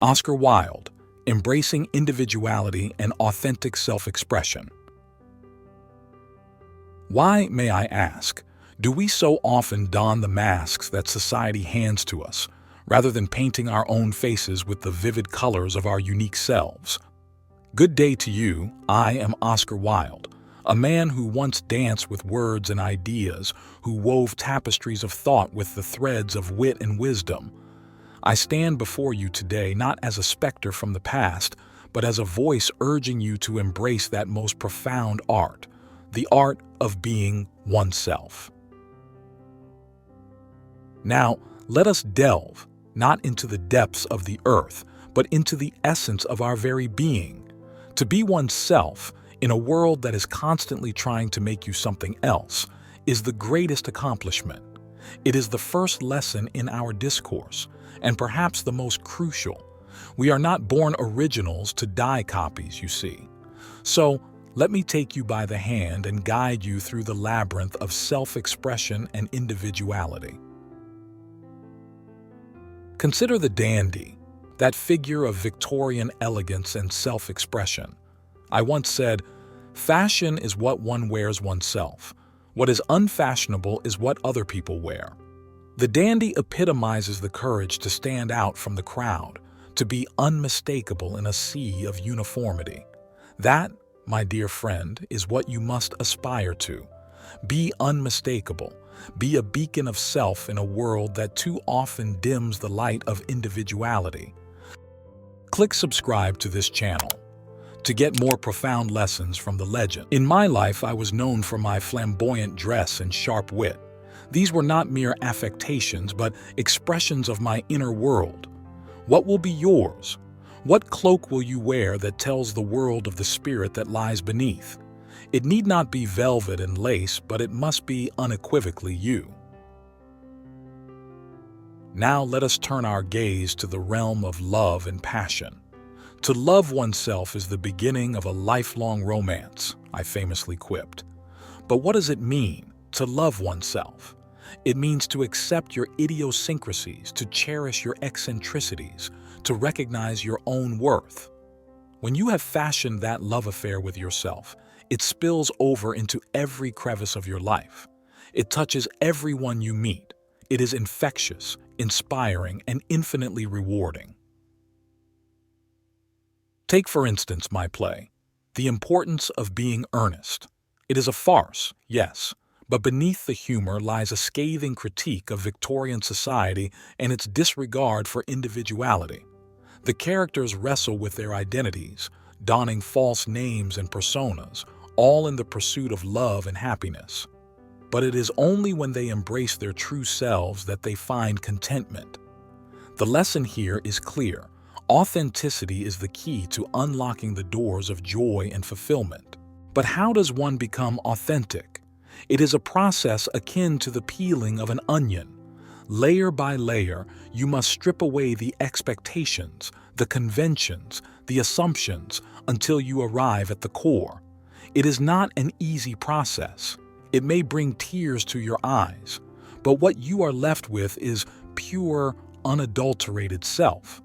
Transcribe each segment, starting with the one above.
Oscar Wilde, Embracing Individuality and Authentic Self-Expression. Why, may I ask, do we so often don the masks that society hands to us, rather than painting our own faces with the vivid colors of our unique selves? Good day to you. I am Oscar Wilde, a man who once danced with words and ideas, who wove tapestries of thought with the threads of wit and wisdom. I stand before you today not as a specter from the past, but as a voice urging you to embrace that most profound art, the art of being oneself. Now, let us delve, not into the depths of the earth, but into the essence of our very being. To be oneself, in a world that is constantly trying to make you something else, is the greatest accomplishment. It is the first lesson in our discourse, and perhaps the most crucial. We are not born originals to die copies, you see. So, let me take you by the hand and guide you through the labyrinth of self-expression and individuality. Consider the dandy, that figure of Victorian elegance and self-expression. I once said, "Fashion is what one wears oneself. What is unfashionable is what other people wear." The dandy epitomizes the courage to stand out from the crowd, to be unmistakable in a sea of uniformity. That, my dear friend, is what you must aspire to. Be unmistakable. Be a beacon of self in a world that too often dims the light of individuality. Click subscribe to this channel to get more profound lessons from the legend. In my life, I was known for my flamboyant dress and sharp wit. These were not mere affectations, but expressions of my inner world. What will be yours? What cloak will you wear that tells the world of the spirit that lies beneath? It need not be velvet and lace, but it must be unequivocally you. Now let us turn our gaze to the realm of love and passion. To love oneself is the beginning of a lifelong romance, I famously quipped. But what does it mean to love oneself? It means to accept your idiosyncrasies, to cherish your eccentricities, to recognize your own worth. When you have fashioned that love affair with yourself, it spills over into every crevice of your life. It touches everyone you meet. It is infectious, inspiring, and infinitely rewarding. Take, for instance, my play, The Importance of Being Earnest. It is a farce, yes, but beneath the humor lies a scathing critique of Victorian society and its disregard for individuality. The characters wrestle with their identities, donning false names and personas, all in the pursuit of love and happiness. But it is only when they embrace their true selves that they find contentment. The lesson here is clear. Authenticity is the key to unlocking the doors of joy and fulfillment. But how does one become authentic? It is a process akin to the peeling of an onion. Layer by layer, you must strip away the expectations, the conventions, the assumptions, until you arrive at the core. It is not an easy process. It may bring tears to your eyes, but what you are left with is pure, unadulterated self.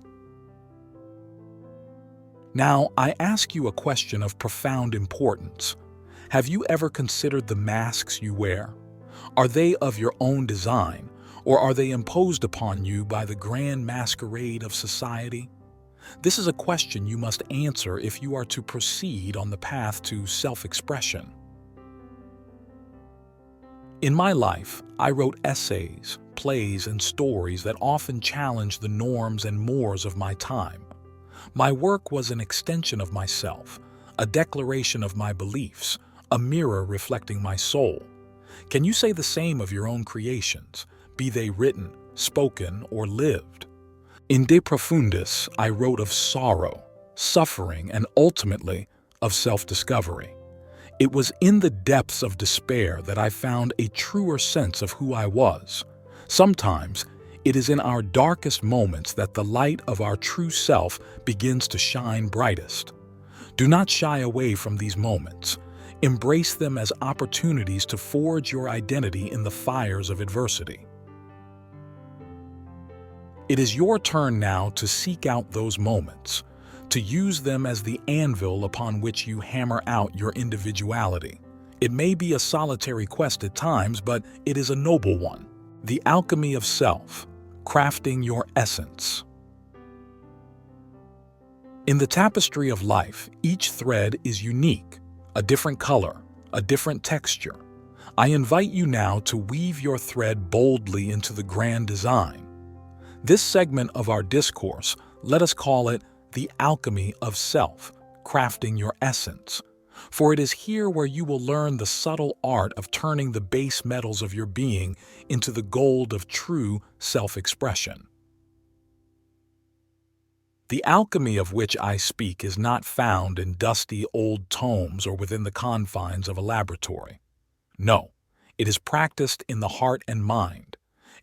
Now, I ask you a question of profound importance. Have you ever considered the masks you wear? Are they of your own design, or are they imposed upon you by the grand masquerade of society? This is a question you must answer if you are to proceed on the path to self-expression. In my life, I wrote essays, plays, and stories that often challenged the norms and mores of my time. My work was an extension of myself, a declaration of my beliefs, a mirror reflecting my soul. Can you say the same of your own creations, be they written, spoken, or lived? In De Profundis, I wrote of sorrow, suffering, and ultimately of self-discovery. It was in the depths of despair that I found a truer sense of who I was. Sometimes, it is in our darkest moments that the light of our true self begins to shine brightest. Do not shy away from these moments. Embrace them as opportunities to forge your identity in the fires of adversity. It is your turn now to seek out those moments, to use them as the anvil upon which you hammer out your individuality. It may be a solitary quest at times, but it is a noble one. The alchemy of self, crafting your essence. In the tapestry of life, each thread is unique, a different color, a different texture. I invite you now to weave your thread boldly into the grand design. This segment of our discourse, let us call it the alchemy of self, crafting your essence. For it is here where you will learn the subtle art of turning the base metals of your being into the gold of true self-expression. The alchemy of which I speak is not found in dusty old tomes or within the confines of a laboratory. No, it is practiced in the heart and mind.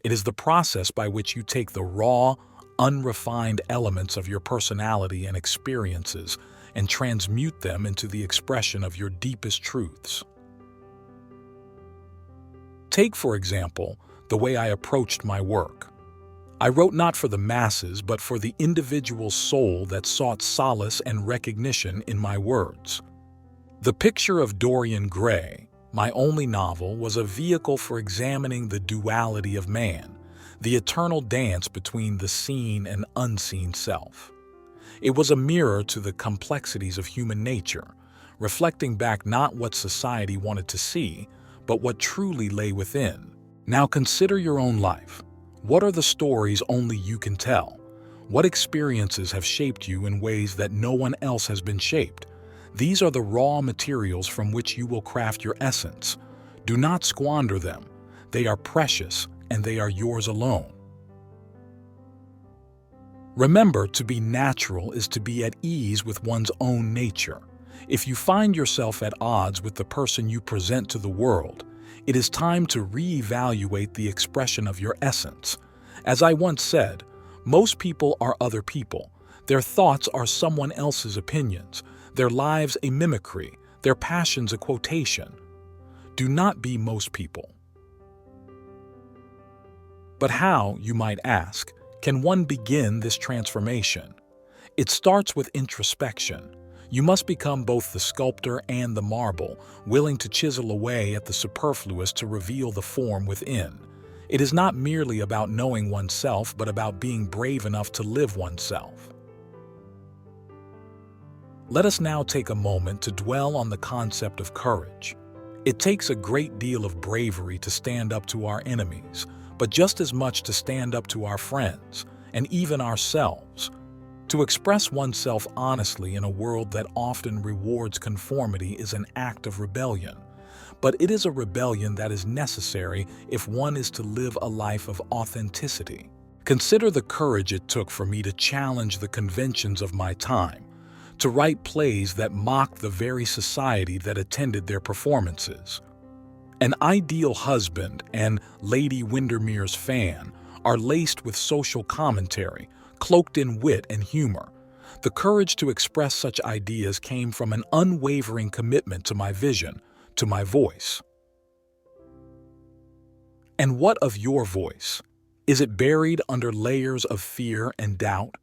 It is the process by which you take the raw, unrefined elements of your personality and experiences and transmute them into the expression of your deepest truths. Take, for example, the way I approached my work. I wrote not for the masses, but for the individual soul that sought solace and recognition in my words. The Picture of Dorian Gray, my only novel, was a vehicle for examining the duality of man, the eternal dance between the seen and unseen self. It was a mirror to the complexities of human nature, reflecting back not what society wanted to see, but what truly lay within. Now consider your own life. What are the stories only you can tell? What experiences have shaped you in ways that no one else has been shaped? These are the raw materials from which you will craft your essence. Do not squander them. They are precious, and they are yours alone. Remember, to be natural is to be at ease with one's own nature. If you find yourself at odds with the person you present to the world, it is time to reevaluate the expression of your essence. As I once said, most people are other people. Their thoughts are someone else's opinions, their lives a mimicry, their passions a quotation. Do not be most people. But how, you might ask, can one begin this transformation? It starts with introspection. You must become both the sculptor and the marble, willing to chisel away at the superfluous to reveal the form within. It is not merely about knowing oneself, but about being brave enough to live oneself. Let us now take a moment to dwell on the concept of courage. It takes a great deal of bravery to stand up to our enemies, but just as much to stand up to our friends, and even ourselves. To express oneself honestly in a world that often rewards conformity is an act of rebellion. But it is a rebellion that is necessary if one is to live a life of authenticity. Consider the courage it took for me to challenge the conventions of my time, to write plays that mocked the very society that attended their performances. An Ideal Husband and Lady Windermere's Fan are laced with social commentary, cloaked in wit and humor. The courage to express such ideas came from an unwavering commitment to my vision, to my voice. And what of your voice? Is it buried under layers of fear and doubt?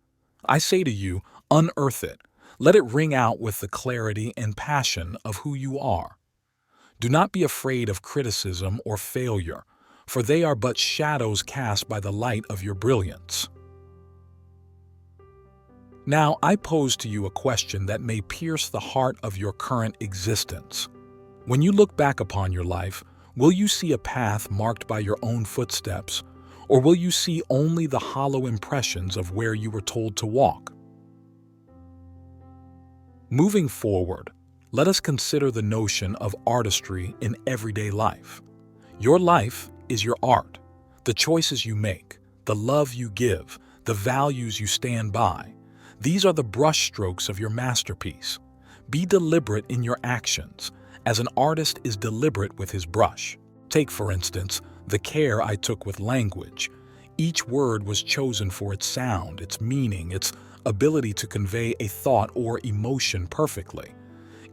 I say to you, unearth it. Let it ring out with the clarity and passion of who you are. Do not be afraid of criticism or failure, for they are but shadows cast by the light of your brilliance. Now, I pose to you a question that may pierce the heart of your current existence. When you look back upon your life, will you see a path marked by your own footsteps, or will you see only the hollow impressions of where you were told to walk? Moving forward, let us consider the notion of artistry in everyday life. Your life is your art, the choices you make, the love you give, the values you stand by. These are the brushstrokes of your masterpiece. Be deliberate in your actions, as an artist is deliberate with his brush. Take, for instance, the care I took with language. Each word was chosen for its sound, its meaning, its ability to convey a thought or emotion perfectly.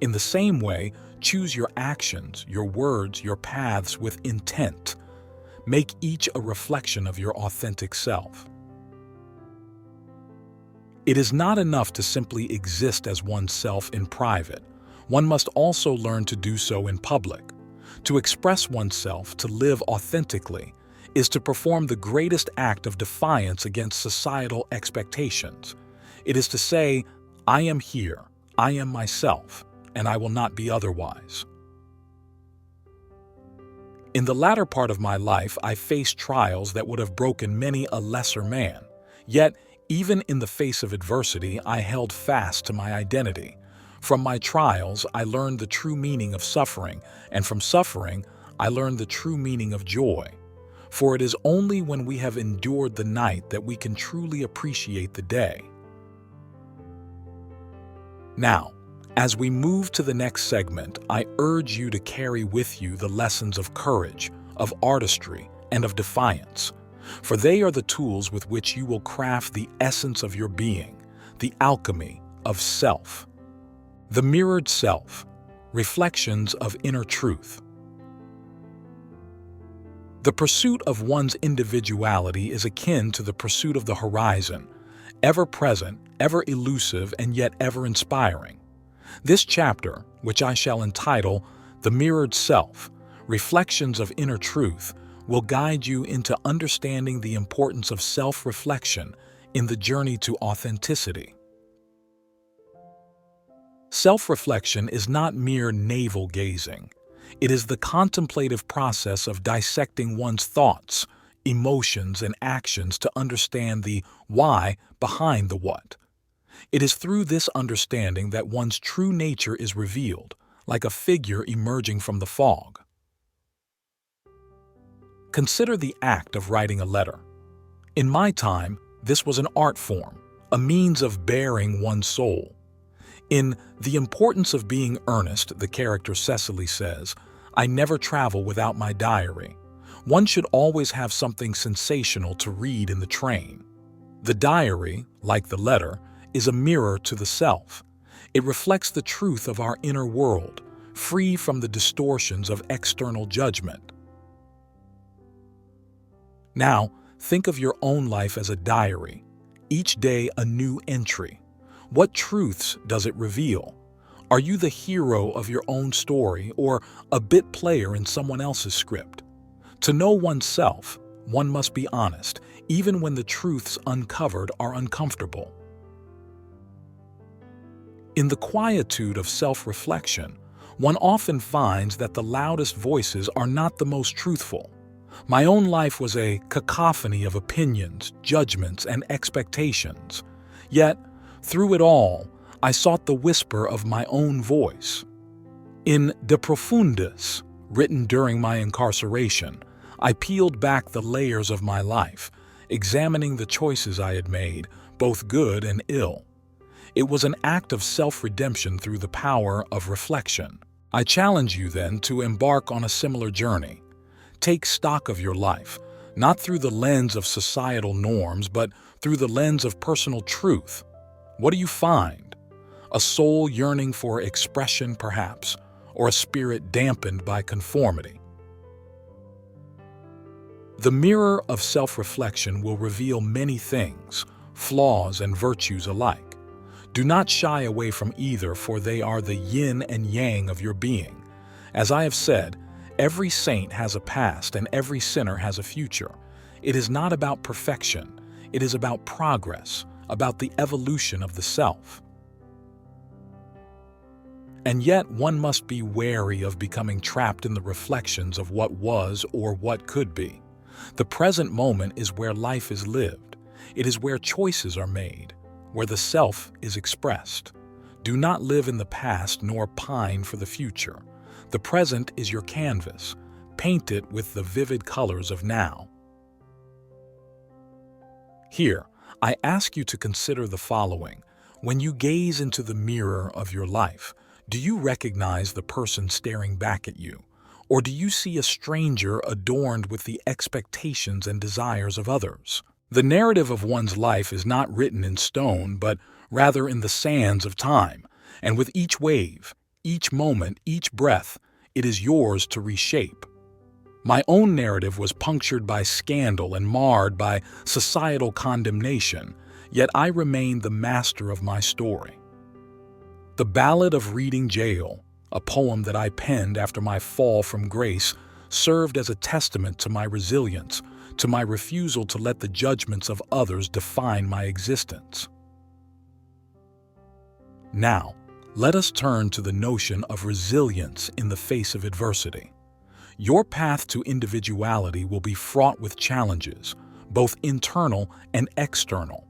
In the same way, choose your actions, your words, your paths with intent. Make each a reflection of your authentic self. It is not enough to simply exist as oneself in private. One must also learn to do so in public. To express oneself, to live authentically, is to perform the greatest act of defiance against societal expectations. It is to say, I am here, I am myself, and I will not be otherwise. In the latter part of my life, I faced trials that would have broken many a lesser man. Yet, even in the face of adversity, I held fast to my identity. From my trials, I learned the true meaning of suffering, and from suffering, I learned the true meaning of joy. For it is only when we have endured the night that we can truly appreciate the day. Now, as we move to the next segment, I urge you to carry with you the lessons of courage, of artistry, and of defiance. For they are the tools with which you will craft the essence of your being, the alchemy of self. The mirrored self, reflections of inner truth. The pursuit of one's individuality is akin to the pursuit of the horizon, ever present, ever elusive, and yet ever inspiring. This chapter, which I shall entitle The Mirrored Self, Reflections of Inner Truth, will guide you into understanding the importance of self-reflection in the journey to authenticity. Self-reflection is not mere navel-gazing. It is the contemplative process of dissecting one's thoughts, emotions, and actions to understand the why behind the what. It is through this understanding that one's true nature is revealed, like a figure emerging from the fog. Consider the act of writing a letter. In my time, this was an art form, a means of bearing one's soul. In The Importance of Being Earnest, the character Cecily says, I never travel without my diary. One should always have something sensational to read in the train. The diary, like the letter, is a mirror to the self. It reflects the truth of our inner world, free from the distortions of external judgment. Now, think of your own life as a diary, each day a new entry. What truths does it reveal? Are you the hero of your own story or a bit player in someone else's script? To know oneself, one must be honest, even when the truths uncovered are uncomfortable. In the quietude of self-reflection, one often finds that the loudest voices are not the most truthful. My own life was a cacophony of opinions, judgments, and expectations. Yet, through it all, I sought the whisper of my own voice. In De Profundis, written during my incarceration, I peeled back the layers of my life, examining the choices I had made, both good and ill. It was an act of self-redemption through the power of reflection. I challenge you then to embark on a similar journey. Take stock of your life, not through the lens of societal norms, but through the lens of personal truth. What do you find? A soul yearning for expression, perhaps, or a spirit dampened by conformity? The mirror of self-reflection will reveal many things, flaws and virtues alike. Do not shy away from either, for they are the yin and yang of your being. As I have said, every saint has a past and every sinner has a future. It is not about perfection. It is about progress, about the evolution of the self. And yet one must be wary of becoming trapped in the reflections of what was or what could be. The present moment is where life is lived. It is where choices are made, where the self is expressed. Do not live in the past nor pine for the future. The present is your canvas. Paint it with the vivid colors of now. Here, I ask you to consider the following. When you gaze into the mirror of your life, do you recognize the person staring back at you? Or do you see a stranger adorned with the expectations and desires of others? The narrative of one's life is not written in stone, but rather in the sands of time, and with each wave, each moment, each breath, it is yours to reshape. My own narrative was punctured by scandal and marred by societal condemnation, yet I remain the master of my story. The Ballad of Reading Gaol, a poem that I penned after my fall from grace, served as a testament to my resilience, to my refusal to let the judgments of others define my existence. Now, let us turn to the notion of resilience in the face of adversity. Your path to individuality will be fraught with challenges, both internal and external.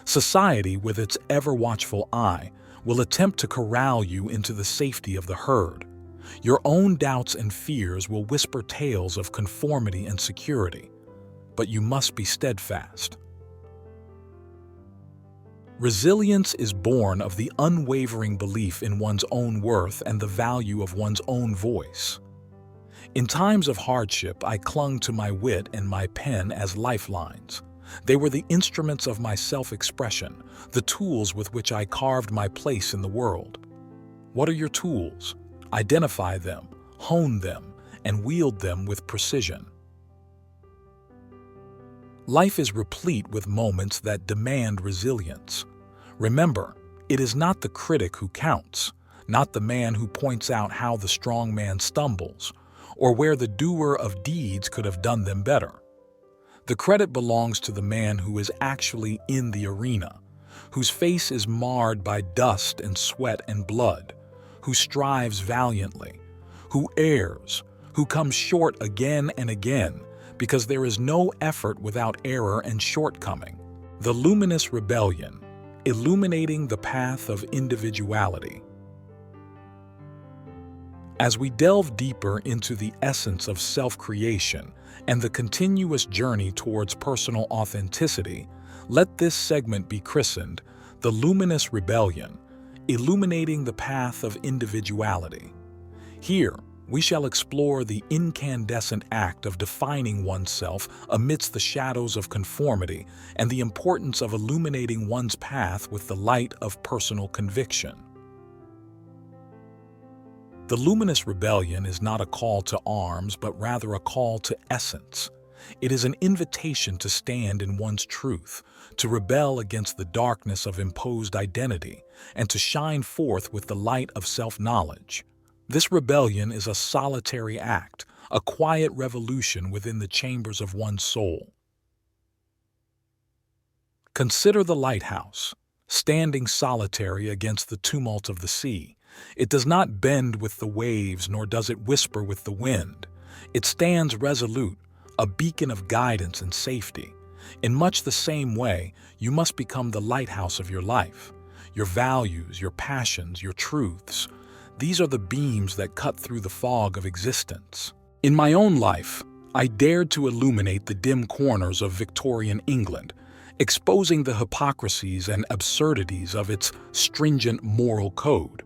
Society, with its ever-watchful eye, will attempt to corral you into the safety of the herd. Your own doubts and fears will whisper tales of conformity and security, but you must be steadfast. Resilience is born of the unwavering belief in one's own worth and the value of one's own voice. In times of hardship, I clung to my wit and my pen as lifelines. They were the instruments of my self-expression, the tools with which I carved my place in the world. What are your tools? Identify them, hone them, and wield them with precision. Life is replete with moments that demand resilience. Remember, it is not the critic who counts, not the man who points out how the strong man stumbles, or where the doer of deeds could have done them better. The credit belongs to the man who is actually in the arena, whose face is marred by dust and sweat and blood, who strives valiantly, who errs, who comes short again and again, because there is no effort without error and shortcoming. The Luminous Rebellion, Illuminating the Path of Individuality. As we delve deeper into the essence of self-creation and the continuous journey towards personal authenticity, let this segment be christened The Luminous Rebellion, Illuminating the Path of Individuality. Here, we shall explore the incandescent act of defining oneself amidst the shadows of conformity and the importance of illuminating one's path with the light of personal conviction. The Luminous Rebellion is not a call to arms, but rather a call to essence. It is an invitation to stand in one's truth, to rebel against the darkness of imposed identity, and to shine forth with the light of self-knowledge. This rebellion is a solitary act, a quiet revolution within the chambers of one's soul. Consider the lighthouse, standing solitary against the tumult of the sea. It does not bend with the waves, nor does it whisper with the wind. It stands resolute, a beacon of guidance and safety. In much the same way, you must become the lighthouse of your life. Your values, your passions, your truths. These are the beams that cut through the fog of existence. In my own life, I dared to illuminate the dim corners of Victorian England, exposing the hypocrisies and absurdities of its stringent moral code.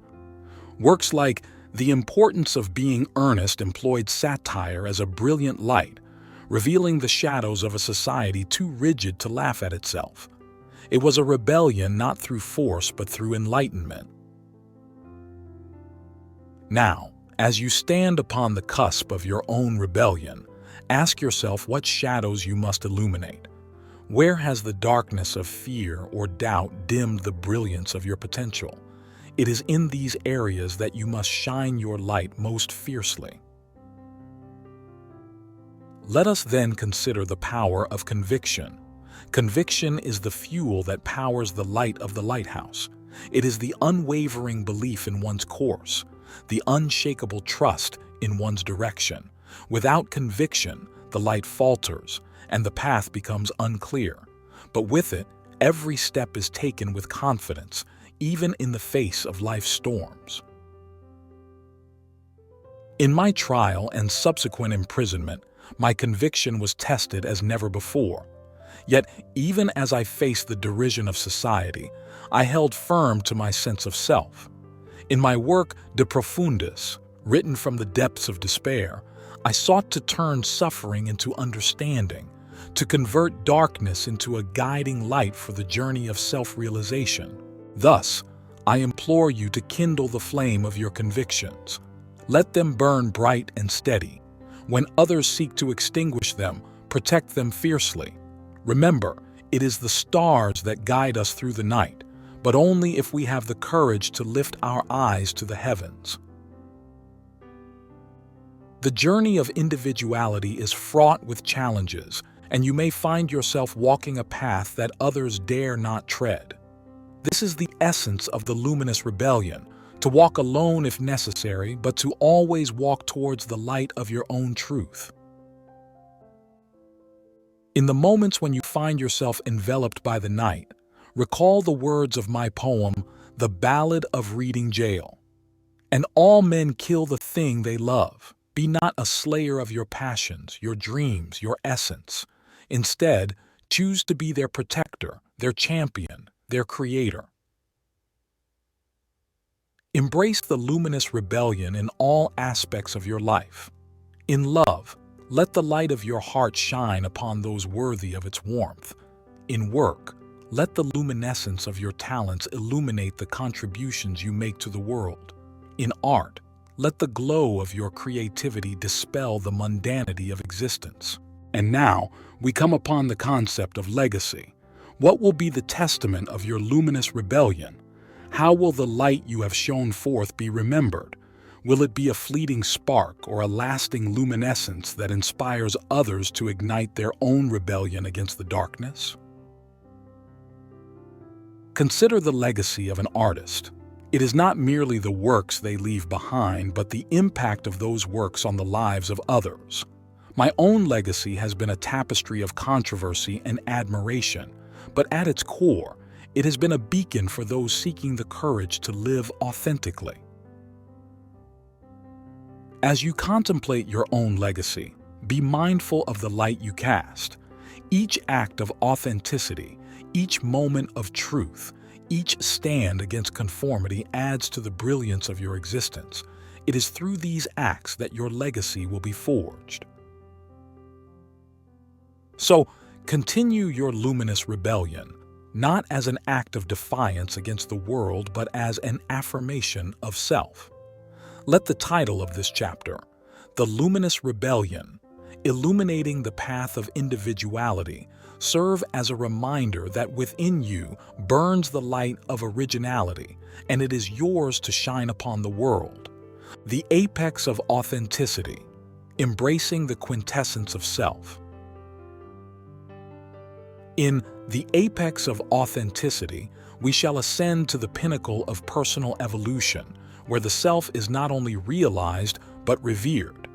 Works like The Importance of Being Earnest employed satire as a brilliant light, revealing the shadows of a society too rigid to laugh at itself. It was a rebellion not through force but through enlightenment. Now, as you stand upon the cusp of your own rebellion, ask yourself what shadows you must illuminate. Where has the darkness of fear or doubt dimmed the brilliance of your potential? It is in these areas that you must shine your light most fiercely. Let us then consider the power of conviction. Conviction is the fuel that powers the light of the lighthouse. It is the unwavering belief in one's course, the unshakable trust in one's direction. Without conviction, the light falters and the path becomes unclear. But with it, every step is taken with confidence, even in the face of life's storms. In my trial and subsequent imprisonment, my conviction was tested as never before. Yet, even as I faced the derision of society, I held firm to my sense of self. In my work, De Profundis, written from the depths of despair, I sought to turn suffering into understanding, to convert darkness into a guiding light for the journey of self-realization. Thus, I implore you to kindle the flame of your convictions. Let them burn bright and steady. When others seek to extinguish them, protect them fiercely. Remember, It is the stars that guide us through the night, but only if we have the courage to lift our eyes to the heavens. The journey of individuality is fraught with challenges, and you may find yourself walking a path that others dare not tread. This is the essence of the luminous rebellion, to walk alone if necessary, but to always walk towards the light of your own truth. In the moments when you find yourself enveloped by the night, recall the words of my poem, The Ballad of Reading Jail. And all men kill the thing they love. Be not a slayer of your passions, your dreams, your essence. Instead, choose to be their protector, their champion, their creator. Embrace the luminous rebellion in all aspects of your life. In love, let the light of your heart shine upon those worthy of its warmth. In work, let the luminescence of your talents illuminate the contributions you make to the world. In art, let the glow of your creativity dispel the mundanity of existence. And now, we come upon the concept of legacy. What will be the testament of your luminous rebellion? How will the light you have shone forth be remembered? Will it be a fleeting spark or a lasting luminescence that inspires others to ignite their own rebellion against the darkness? Consider the legacy of an artist. It is not merely the works they leave behind, but the impact of those works on the lives of others. My own legacy has been a tapestry of controversy and admiration, but at its core, it has been a beacon for those seeking the courage to live authentically. As you contemplate your own legacy, be mindful of the light you cast. Each act of authenticity, each moment of truth, each stand against conformity adds to the brilliance of your existence. It is through these acts that your legacy will be forged. So, continue your luminous rebellion, not as an act of defiance against the world, but as an affirmation of self. Let the title of this chapter, The Luminous Rebellion, Illuminating the Path of Individuality, serve as a reminder that within you burns the light of originality, and it is yours to shine upon the world. The apex of authenticity, embracing the quintessence of self. In the apex of authenticity, we shall ascend to the pinnacle of personal evolution, where the self is not only realized, but revered.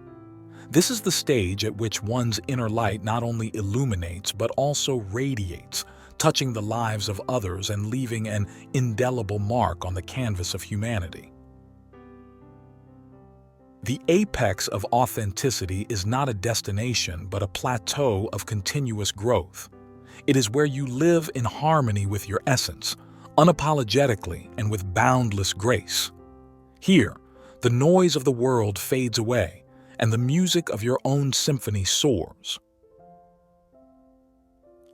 This is the stage at which one's inner light not only illuminates, but also radiates, touching the lives of others and leaving an indelible mark on the canvas of humanity. The apex of authenticity is not a destination, but a plateau of continuous growth. It is where you live in harmony with your essence, unapologetically and with boundless grace. Here, the noise of the world fades away, and the music of your own symphony soars.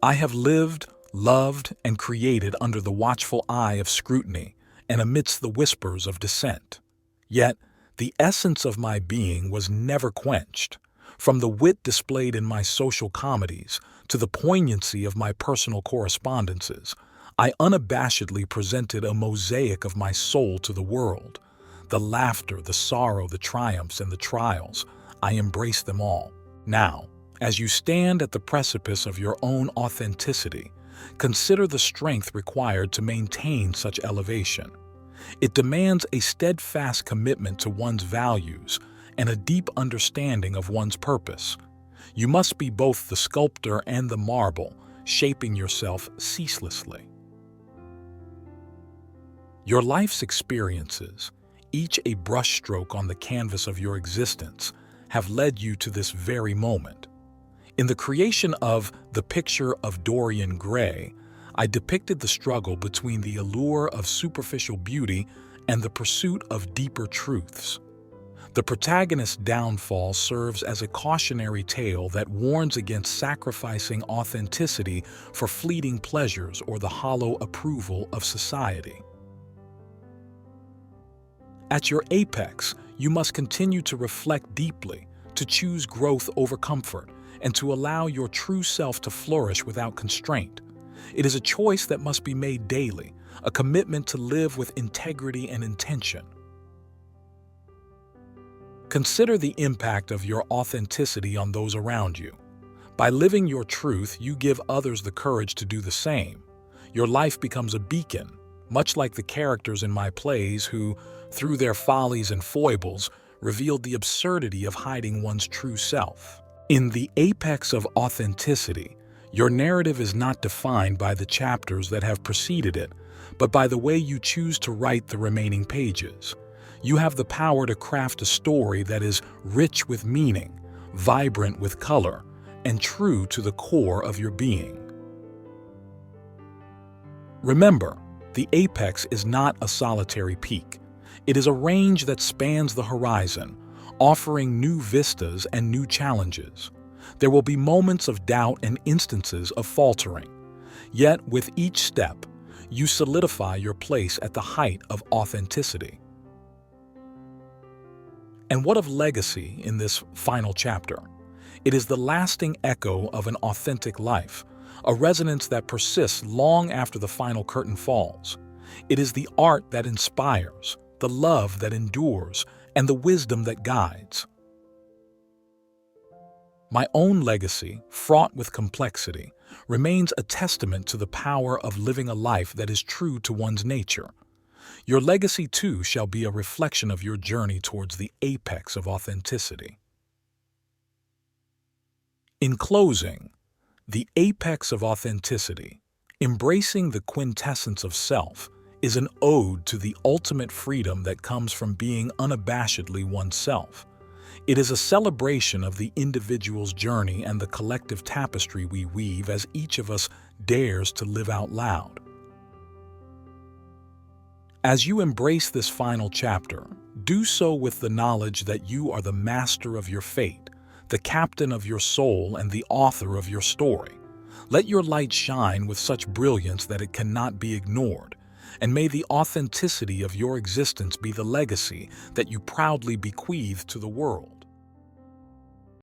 I have lived, loved, and created under the watchful eye of scrutiny and amidst the whispers of dissent. Yet, the essence of my being was never quenched. From the wit displayed in my social comedies to the poignancy of my personal correspondences, I unabashedly presented a mosaic of my soul to the world. The laughter, the sorrow, the triumphs, and the trials, I embrace them all. Now, as you stand at the precipice of your own authenticity, consider the strength required to maintain such elevation. It demands a steadfast commitment to one's values and a deep understanding of one's purpose. You must be both the sculptor and the marble, shaping yourself ceaselessly. Your life's experiences, each a brushstroke on the canvas of your existence, have led you to this very moment. In the creation of The Picture of Dorian Gray, I depicted the struggle between the allure of superficial beauty and the pursuit of deeper truths. The protagonist's downfall serves as a cautionary tale that warns against sacrificing authenticity for fleeting pleasures or the hollow approval of society. At your apex, you must continue to reflect deeply, to choose growth over comfort, and to allow your true self to flourish without constraint. It is a choice that must be made daily, a commitment to live with integrity and intention. Consider the impact of your authenticity on those around you. By living your truth, you give others the courage to do the same. Your life becomes a beacon, much like the characters in my plays who, through their follies and foibles, revealed the absurdity of hiding one's true self. In the apex of authenticity, your narrative is not defined by the chapters that have preceded it, but by the way you choose to write the remaining pages. You have the power to craft a story that is rich with meaning, vibrant with color, and true to the core of your being. Remember, the apex is not a solitary peak. It is a range that spans the horizon, offering new vistas and new challenges. There will be moments of doubt and instances of faltering. Yet, with each step, you solidify your place at the height of authenticity. And what of legacy in this final chapter? It is the lasting echo of an authentic life, a resonance that persists long after the final curtain falls. It is the art that inspires, the love that endures, and the wisdom that guides. My own legacy, fraught with complexity, remains a testament to the power of living a life that is true to one's nature. Your legacy, too, shall be a reflection of your journey towards the apex of authenticity. In closing, the apex of authenticity, embracing the quintessence of self, is an ode to the ultimate freedom that comes from being unabashedly oneself. It is a celebration of the individual's journey and the collective tapestry we weave as each of us dares to live out loud. As you embrace this final chapter, do so with the knowledge that you are the master of your fate, the captain of your soul, and the author of your story. Let your light shine with such brilliance that it cannot be ignored, and may the authenticity of your existence be the legacy that you proudly bequeath to the world.